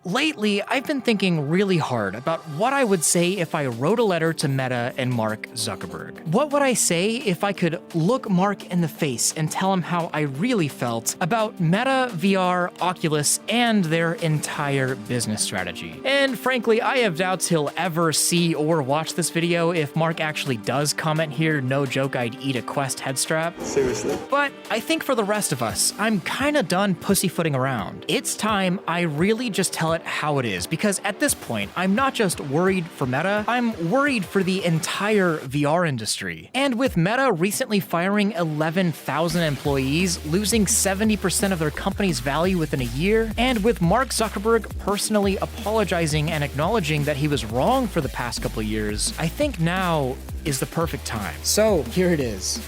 Lately, I've been thinking really hard about what I would say if I wrote a letter to Meta and Mark Zuckerberg. What would I say if I could look Mark in the face and tell him how I really felt about Meta, VR, Oculus, and their entire business strategy? And frankly, I have doubts he'll ever see or watch this video. If Mark actually does comment here, no joke, I'd eat a Quest head strap. Seriously? But I think for the rest of us, I'm kinda done pussyfooting around. It's time I really just tell it how it is, because at this point, I'm not just worried for Meta, I'm worried for the entire VR industry. And with Meta recently firing 11,000 employees, losing 70% of their company's value within a year, and with Mark Zuckerberg personally apologizing and acknowledging that he was wrong for the past couple years, I think now is the perfect time. So here it is.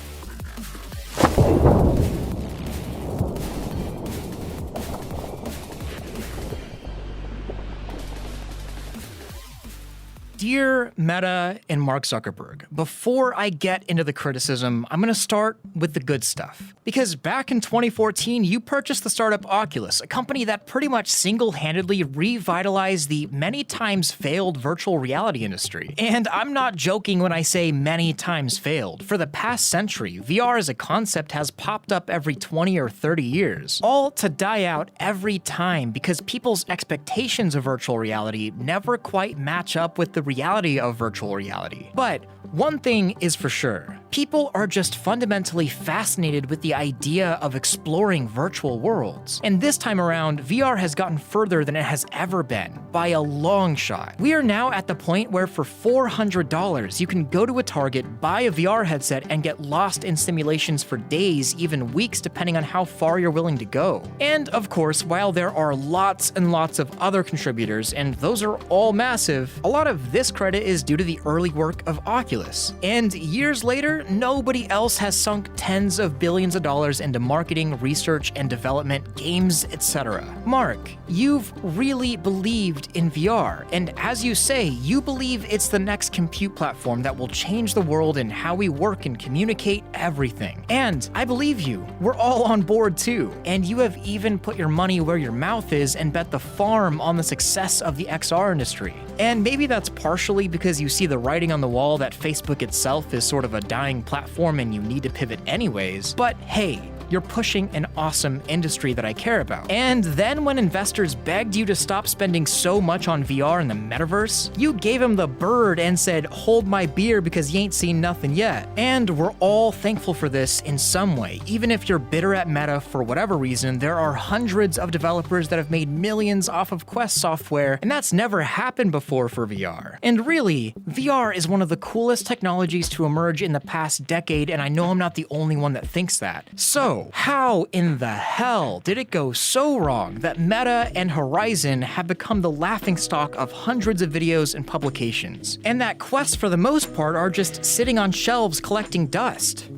Dear Meta and Mark Zuckerberg, before I get into the criticism, I'm gonna start with the good stuff. Because back in 2014, you purchased the startup Oculus, a company that pretty much single-handedly revitalized the many times failed virtual reality industry. And I'm not joking when I say many times failed. For the past century, VR as a concept has popped up every 20 or 30 years, all to die out every time because people's expectations of virtual reality never quite match up with the reality of virtual reality. But one thing is for sure, people are just fundamentally fascinated with the idea of exploring virtual worlds. And this time around, VR has gotten further than it has ever been, by a long shot. We are now at the point where for $400, you can go to a Target, buy a VR headset, and get lost in simulations for days, even weeks, depending on how far you're willing to go. And of course, while there are lots and lots of other contributors, and those are all massive, a lot of this credit is due to the early work of Oculus. And years later, nobody else has sunk tens of billions of dollars into marketing, research, and development, games, etc. Mark, you've really believed in VR, and as you say, you believe it's the next compute platform that will change the world and how we work and communicate everything. And I believe you. We're all on board too. And you have even put your money where your mouth is and bet the farm on the success of the XR industry. And maybe that's partially because you see the writing on the wall that Facebook itself is sort of a dying platform and you need to pivot anyways, but hey, you're pushing an awesome industry that I care about. And then when investors begged you to stop spending so much on VR and the Metaverse, you gave them the bird and said, hold my beer because you ain't seen nothing yet. And we're all thankful for this in some way. Even if you're bitter at Meta for whatever reason, there are hundreds of developers that have made millions off of Quest software, and that's never happened before for VR. And really, VR is one of the coolest technologies to emerge in the past decade, and I know I'm not the only one that thinks that. So, how in the hell did it go so wrong that Meta and Horizon have become the laughingstock of hundreds of videos and publications, and that Quests for the most part are just sitting on shelves collecting dust?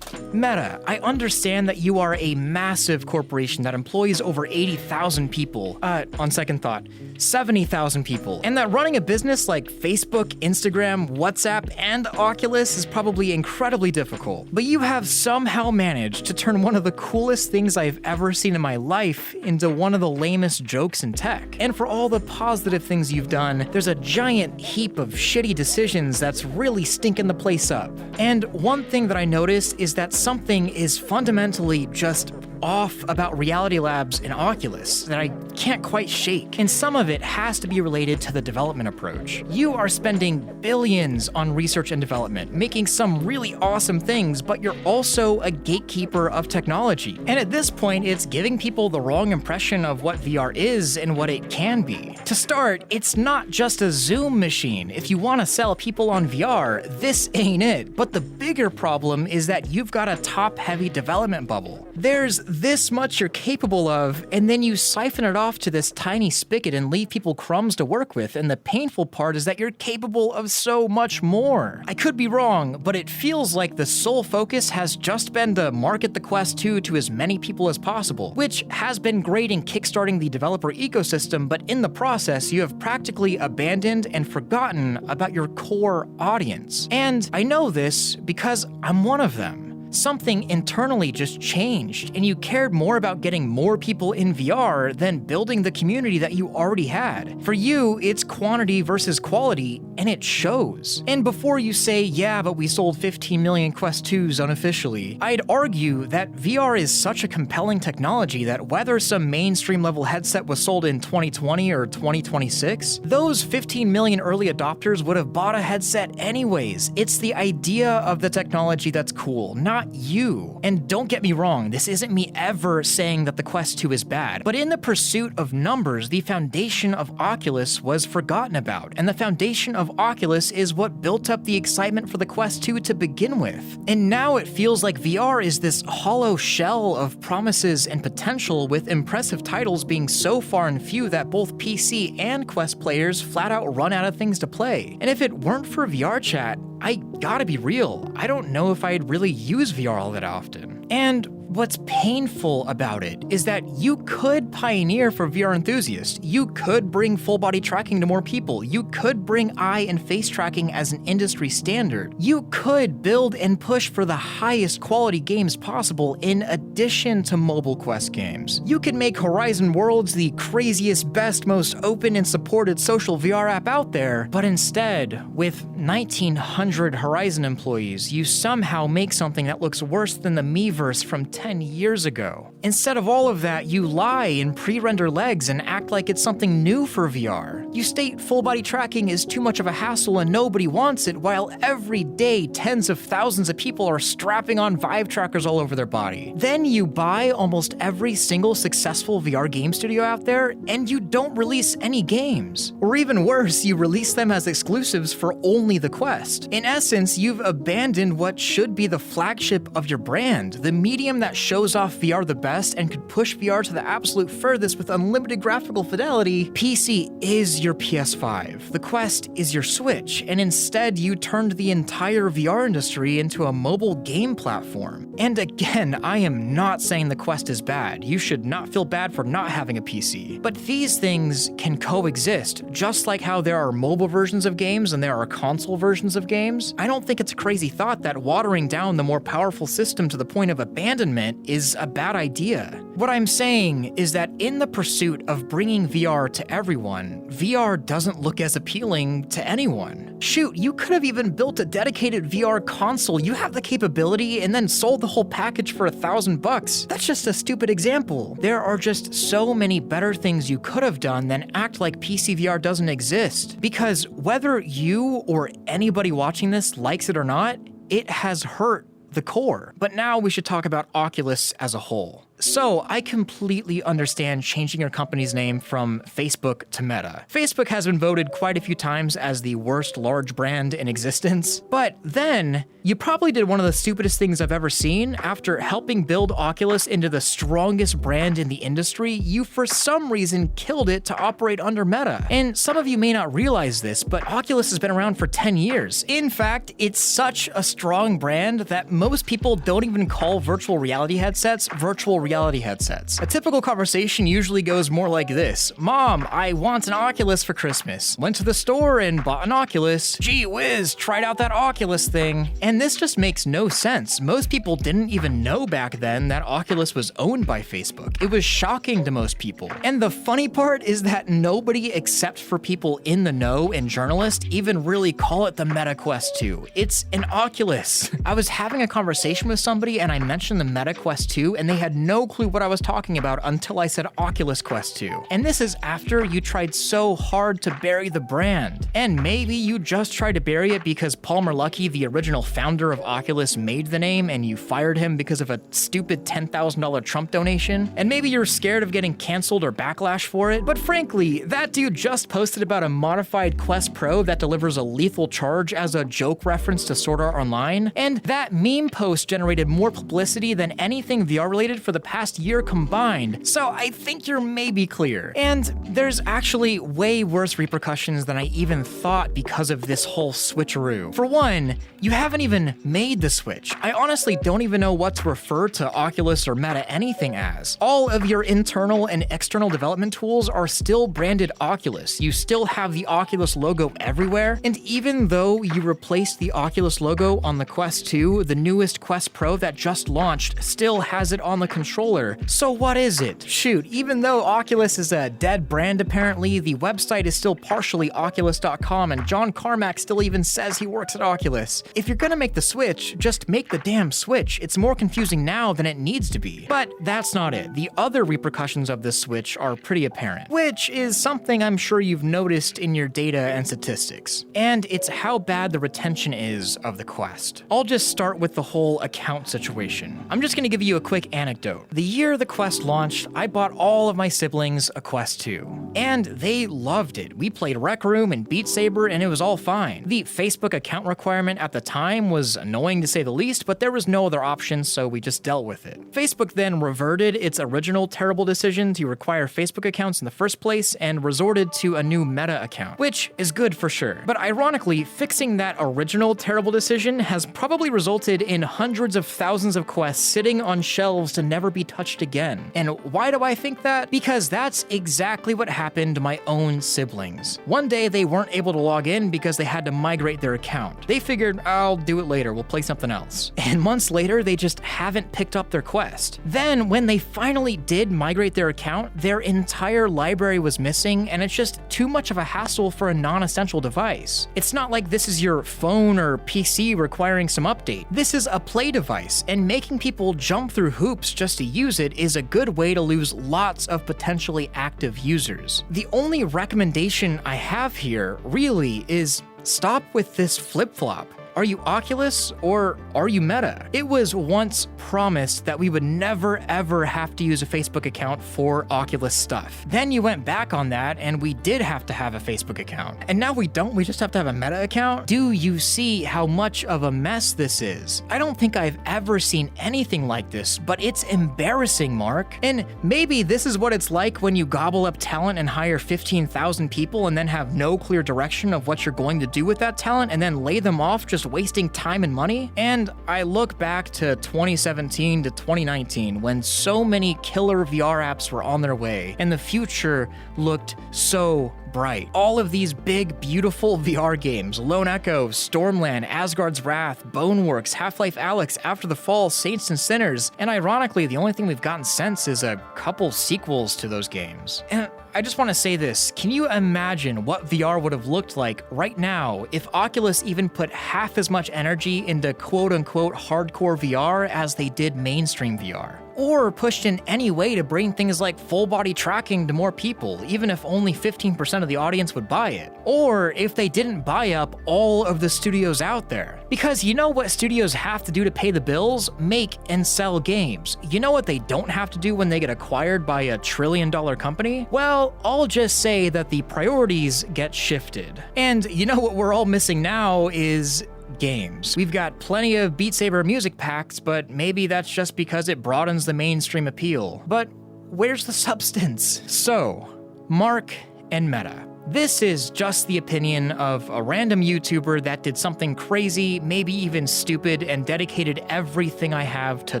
Meta, I understand that you are a massive corporation that employs over 80,000 people. On second thought, 70,000 people. And that running a business like Facebook, Instagram, WhatsApp, and Oculus is probably incredibly difficult. But you have somehow managed to turn one of the coolest things I've ever seen in my life into one of the lamest jokes in tech. And for all the positive things you've done, there's a giant heap of shitty decisions that's really stinking the place up. And one thing that I noticed is that something is fundamentally just off about Reality Labs and Oculus that I can't quite shake, and some of it has to be related to the development approach. You are spending billions on research and development, making some really awesome things, but you're also a gatekeeper of technology. And at this point, it's giving people the wrong impression of what VR is and what it can be. To start, it's not just a Zoom machine. If you want to sell people on VR, this ain't it. But the bigger problem is that you've got a top-heavy development bubble. There's this much you're capable of, and then you siphon it off to this tiny spigot and leave people crumbs to work with, and the painful part is that you're capable of so much more. I could be wrong, but it feels like the sole focus has just been to market the Quest 2 to as many people as possible, which has been great in kickstarting the developer ecosystem, but in the process, you have practically abandoned and forgotten about your core audience. And I know this because I'm one of them. Something internally just changed, and you cared more about getting more people in VR than building the community that you already had. For you, it's quantity versus quality, and it shows. And before you say, yeah, but we sold 15 million Quest 2s unofficially, I'd argue that VR is such a compelling technology that whether some mainstream level headset was sold in 2020 or 2026, those 15 million early adopters would have bought a headset anyways. It's the idea of the technology that's cool, not you. And don't get me wrong, this isn't me ever saying that the Quest 2 is bad, but in the pursuit of numbers, the foundation of Oculus was forgotten about, and the foundation of Oculus is what built up the excitement for the Quest 2 to begin with. And now it feels like VR is this hollow shell of promises and potential, with impressive titles being so far and few that both PC and Quest players flat out run out of things to play. And if it weren't for VR chat, I gotta be real, I don't know if I'd really use VR all that often. And what's painful about it is that you could pioneer for VR enthusiasts. You could bring full body tracking to more people. You could bring eye and face tracking as an industry standard. You could build and push for the highest quality games possible in addition to mobile Quest games. You could make Horizon Worlds the craziest, best, most open and supported social VR app out there, but instead, with 1,900 Horizon employees, you somehow make something that looks worse than the Miiverse from 10 years ago. Instead of all of that, you lie and pre-render legs and act like it's something new for VR. You state full body tracking is too much of a hassle and nobody wants it, while every day tens of thousands of people are strapping on Vive trackers all over their body. Then you buy almost every single successful VR game studio out there and you don't release any games. Or even worse, you release them as exclusives for only the Quest. In essence, you've abandoned what should be the flagship of your brand, the medium that shows off VR the best and could push VR to the absolute furthest with unlimited graphical fidelity. PC is your PS5, the Quest is your Switch, and instead you turned the entire VR industry into a mobile game platform. And again, I am not saying the Quest is bad. You should not feel bad for not having a PC. But these things can coexist, just like how there are mobile versions of games and there are console versions of games. I don't think it's a crazy thought that watering down the more powerful system to the point of abandonment is a bad idea. What I'm saying is that in the pursuit of bringing VR to everyone, VR doesn't look as appealing to anyone. Shoot, you could have even built a dedicated VR console. You have the capability and then sold the whole package for $1,000. That's just a stupid example. There are just so many better things you could have done than act like PC VR doesn't exist. Because whether you or anybody watching this likes it or not, it has hurt the core. But now we should talk about Oculus as a whole. So, I completely understand changing your company's name from Facebook to Meta. Facebook has been voted quite a few times as the worst large brand in existence, but then you probably did one of the stupidest things I've ever seen. After helping build Oculus into the strongest brand in the industry, you for some reason killed it to operate under Meta. And some of you may not realize this, but Oculus has been around for 10 years. In fact, it's such a strong brand that most people don't even call virtual reality headsets virtual reality headsets. A typical conversation usually goes more like this: Mom, I want an Oculus for Christmas. Went to the store and bought an Oculus. Gee whiz, tried out that Oculus thing. And this just makes no sense. Most people didn't even know back then that Oculus was owned by Facebook. It was shocking to most people. And the funny part is that nobody except for people in the know and journalists even really call it the Meta Quest 2. It's an Oculus. I was having a conversation with somebody and I mentioned the Meta Quest 2 and they had no clue what I was talking about until I said Oculus Quest 2. And this is after you tried so hard to bury the brand. And maybe you just tried to bury it because Palmer Luckey, the original founder of Oculus, made the name and you fired him because of a stupid $10,000 Trump donation. And maybe you're scared of getting canceled or backlash for it. But frankly, that dude just posted about a modified Quest Pro that delivers a lethal charge as a joke reference to Sword Art Online. And that meme post generated more publicity than anything VR related for the past year combined, so I think you're maybe clear. And there's actually way worse repercussions than I even thought because of this whole switcheroo. For one, you haven't even made the switch. I honestly don't even know what to refer to Oculus or Meta anything as. All of your internal and external development tools are still branded Oculus. You still have the Oculus logo everywhere, and even though you replaced the Oculus logo on the Quest 2, the newest Quest Pro that just launched still has it on the controller. So what is it? Shoot, even though Oculus is a dead brand apparently, the website is still partially oculus.com, and John Carmack still even says he works at Oculus. If you're gonna make the switch, just make the damn switch. It's more confusing now than it needs to be. But that's not it. The other repercussions of this switch are pretty apparent, which is something I'm sure you've noticed in your data and statistics. And it's how bad the retention is of the Quest. I'll just start with the whole account situation. I'm just gonna give you a quick anecdote. The year the Quest launched, I bought all of my siblings a Quest 2. And they loved it. We played Rec Room and Beat Saber and it was all fine. The Facebook account requirement at the time was annoying to say the least, but there was no other option, so we just dealt with it. Facebook then reverted its original terrible decision to require Facebook accounts in the first place and resorted to a new Meta account, which is good for sure. But ironically, fixing that original terrible decision has probably resulted in hundreds of thousands of Quests sitting on shelves to never be touched again. And why do I think that? Because that's exactly what happened to my own siblings. One day they weren't able to log in because they had to migrate their account. They figured, I'll do it later, we'll play something else. And months later, they just haven't picked up their Quest. Then, when they finally did migrate their account, their entire library was missing, and it's just too much of a hassle for a non-essential device. It's not like this is your phone or PC requiring some update. This is a play device, and making people jump through hoops just to use it is a good way to lose lots of potentially active users. The only recommendation I have here, really, is stop with this flip-flop. Are you Oculus or are you Meta? It was once promised that we would never ever have to use a Facebook account for Oculus stuff. Then you went back on that and we did have to have a Facebook account. And now we don't, we just have to have a Meta account? Do you see how much of a mess this is? I don't think I've ever seen anything like this, but it's embarrassing, Mark. And maybe this is what it's like when you gobble up talent and hire 15,000 people and then have no clear direction of what you're going to do with that talent and then lay them off just wasting time and money. And I look back to 2017 to 2019 when so many killer VR apps were on their way and the future looked so bright. All of these big, beautiful VR games, Lone Echo, Stormland, Asgard's Wrath, Boneworks, Half-Life Alyx, After the Fall, Saints and Sinners, and ironically, the only thing we've gotten since is a couple sequels to those games. And I just want to say this, can you imagine what VR would have looked like right now if Oculus even put half as much energy into quote-unquote hardcore VR as they did mainstream VR? Or pushed in any way to bring things like full-body tracking to more people, even if only 15% of the audience would buy it. Or if they didn't buy up all of the studios out there. Because you know what studios have to do to pay the bills? Make and sell games. You know what they don't have to do when they get acquired by a trillion-dollar company? Well, I'll just say that the priorities get shifted. And you know what we're all missing now is games. We've got plenty of Beat Saber music packs, but maybe that's just because it broadens the mainstream appeal. But where's the substance? So, Mark and Meta. This is just the opinion of a random YouTuber that did something crazy, maybe even stupid, and dedicated everything I have to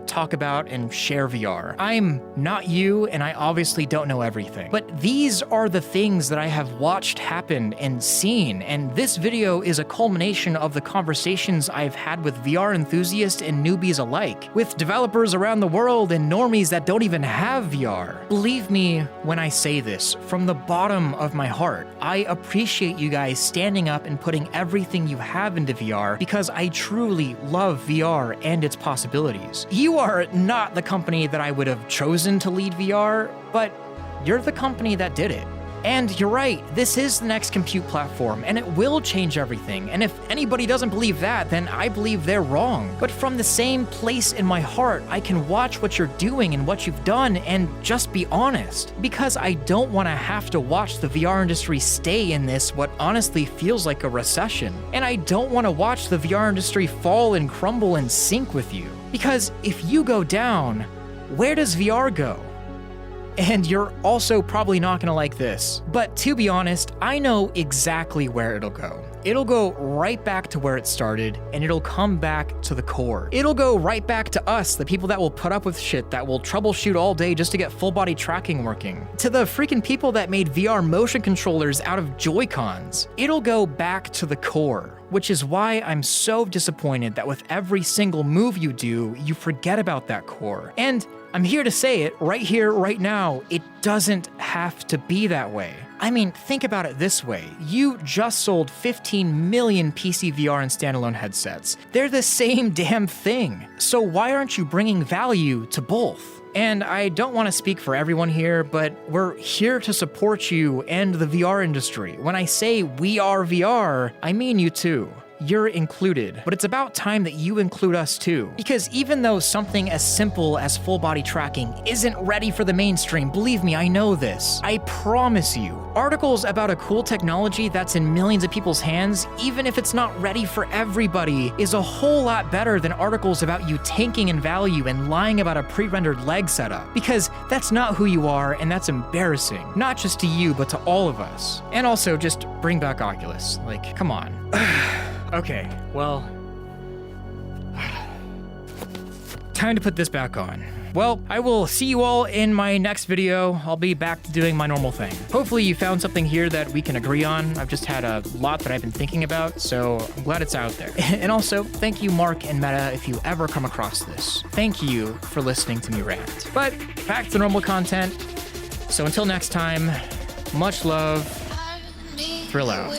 talk about and share VR. I'm not you, and I obviously don't know everything. But these are the things that I have watched happen and seen, and this video is a culmination of the conversations I've had with VR enthusiasts and newbies alike, with developers around the world and normies that don't even have VR. Believe me when I say this, from the bottom of my heart, I appreciate you guys standing up and putting everything you have into VR because I truly love VR and its possibilities. You are not the company that I would have chosen to lead VR, but you're the company that did it. And you're right, this is the next compute platform, and it will change everything, and if anybody doesn't believe that, then I believe they're wrong. But from the same place in my heart, I can watch what you're doing and what you've done and just be honest. Because I don't want to have to watch the VR industry stay in this what honestly feels like a recession. And I don't want to watch the VR industry fall and crumble and sink with you. Because if you go down, where does VR go? And you're also probably not gonna like this, but to be honest, I know exactly where it'll go. It'll go right back to where it started, and it'll come back to the core. It'll go right back to us, the people that will put up with shit, that will troubleshoot all day just to get full body tracking working. To the freaking people that made VR motion controllers out of Joy-Cons. It'll go back to the core, which is why I'm so disappointed that with every single move you do, you forget about that core. And I'm here to say it right here, right now, it doesn't have to be that way. I mean, think about it this way. You just sold 15 million PC VR and standalone headsets. They're the same damn thing. So why aren't you bringing value to both? And I don't want to speak for everyone here, but we're here to support you and the VR industry. When I say we are VR, I mean you too. You're included, but it's about time that you include us too. Because even though something as simple as full body tracking isn't ready for the mainstream, believe me, I know this. I promise you. Articles about a cool technology that's in millions of people's hands, even if it's not ready for everybody, is a whole lot better than articles about you tanking in value and lying about a pre-rendered leg setup. Because that's not who you are, and that's embarrassing. Not just to you, but to all of us. And also, just bring back Oculus. Like, come on. Okay, well, time to put this back on. Well, I will see you all in my next video. I'll be back to doing my normal thing. Hopefully you found something here that we can agree on. I've just had a lot that I've been thinking about, so I'm glad it's out there. And also, thank you, Mark and Meta, if you ever come across this. Thank you for listening to me rant. But back to normal content. So until next time, much love, Thrill out.